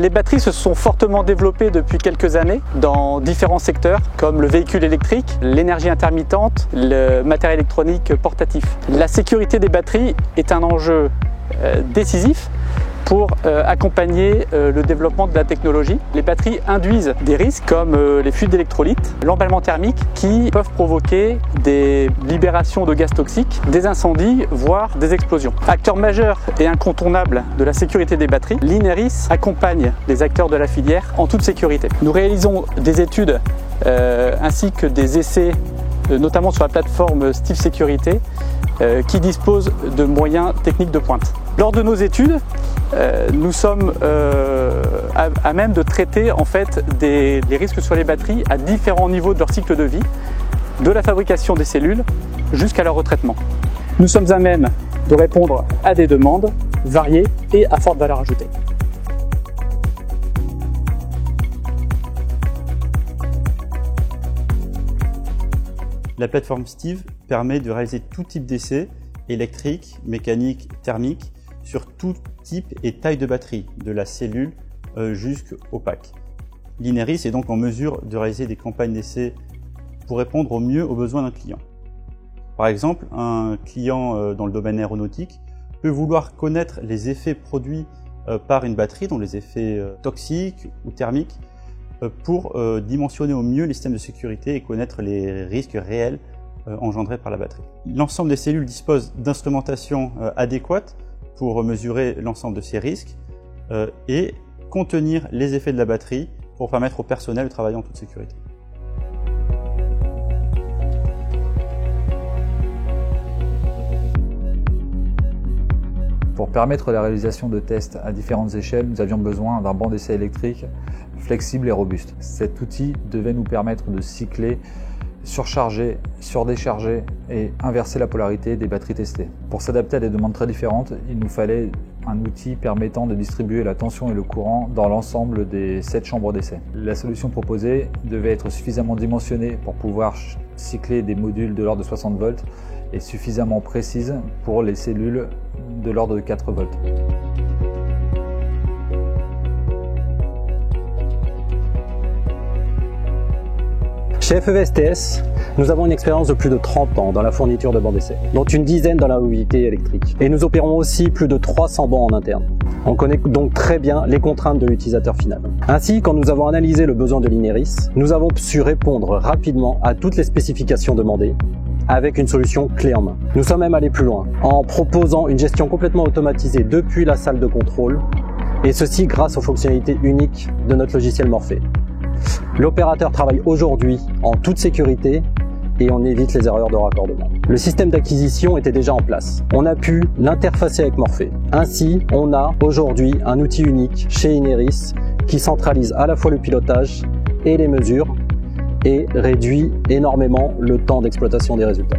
Les batteries se sont fortement développées depuis quelques années dans différents secteurs comme le véhicule électrique, l'énergie intermittente, le matériel électronique portatif. La sécurité des batteries est un enjeu décisif pour accompagner le développement de la technologie. Les batteries induisent des risques comme les fuites d'électrolytes, l'emballement thermique qui peuvent provoquer des libérations de gaz toxiques, des incendies, voire des explosions. Acteur majeur et incontournable de la sécurité des batteries, l'Ineris accompagne les acteurs de la filière en toute sécurité. Nous réalisons des études ainsi que des essais notamment sur la plateforme Steve Sécurité qui dispose de moyens techniques de pointe. Lors de nos études, nous sommes à même de traiter en fait les risques sur les batteries à différents niveaux de leur cycle de vie, de la fabrication des cellules jusqu'à leur retraitement. Nous sommes à même de répondre à des demandes variées et à forte valeur ajoutée. La plateforme Steve permet de réaliser tout type d'essais électriques, mécaniques, thermiques sur tout type et taille de batterie, de la cellule jusqu'au pack. L'Ineris est donc en mesure de réaliser des campagnes d'essais pour répondre au mieux aux besoins d'un client. Par exemple, un client dans le domaine aéronautique peut vouloir connaître les effets produits par une batterie, dont les effets toxiques ou thermiques, pour dimensionner au mieux les systèmes de sécurité et connaître les risques réels engendrés par la batterie. L'ensemble des cellules dispose d'instrumentation adéquate pour mesurer l'ensemble de ces risques et contenir les effets de la batterie pour permettre au personnel de travailler en toute sécurité. Pour permettre la réalisation de tests à différentes échelles, nous avions besoin d'un banc d'essai électrique flexible et robuste. Cet outil devait nous permettre de cycler, surcharger, surdécharger et inverser la polarité des batteries testées. Pour s'adapter à des demandes très différentes, il nous fallait un outil permettant de distribuer la tension et le courant dans l'ensemble des 7 chambres d'essai. La solution proposée devait être suffisamment dimensionnée pour pouvoir cycler des modules de l'ordre de 60 volts et suffisamment précise pour les cellules de l'ordre de 4 volts. Chez FEV-STS, nous avons une expérience de plus de 30 ans dans la fourniture de bancs d'essai, dont une dizaine dans la mobilité électrique. Et nous opérons aussi plus de 300 bancs en interne. On connaît donc très bien les contraintes de l'utilisateur final. Ainsi, quand nous avons analysé le besoin de l'Ineris, nous avons su répondre rapidement à toutes les spécifications demandées, avec une solution clé en main. Nous sommes même allés plus loin, en proposant une gestion complètement automatisée depuis la salle de contrôle, et ceci grâce aux fonctionnalités uniques de notre logiciel Morphée. L'opérateur travaille aujourd'hui en toute sécurité et on évite les erreurs de raccordement. Le système d'acquisition était déjà en place. On a pu l'interfacer avec Morphée. Ainsi, on a aujourd'hui un outil unique chez Ineris qui centralise à la fois le pilotage et les mesures et réduit énormément le temps d'exploitation des résultats.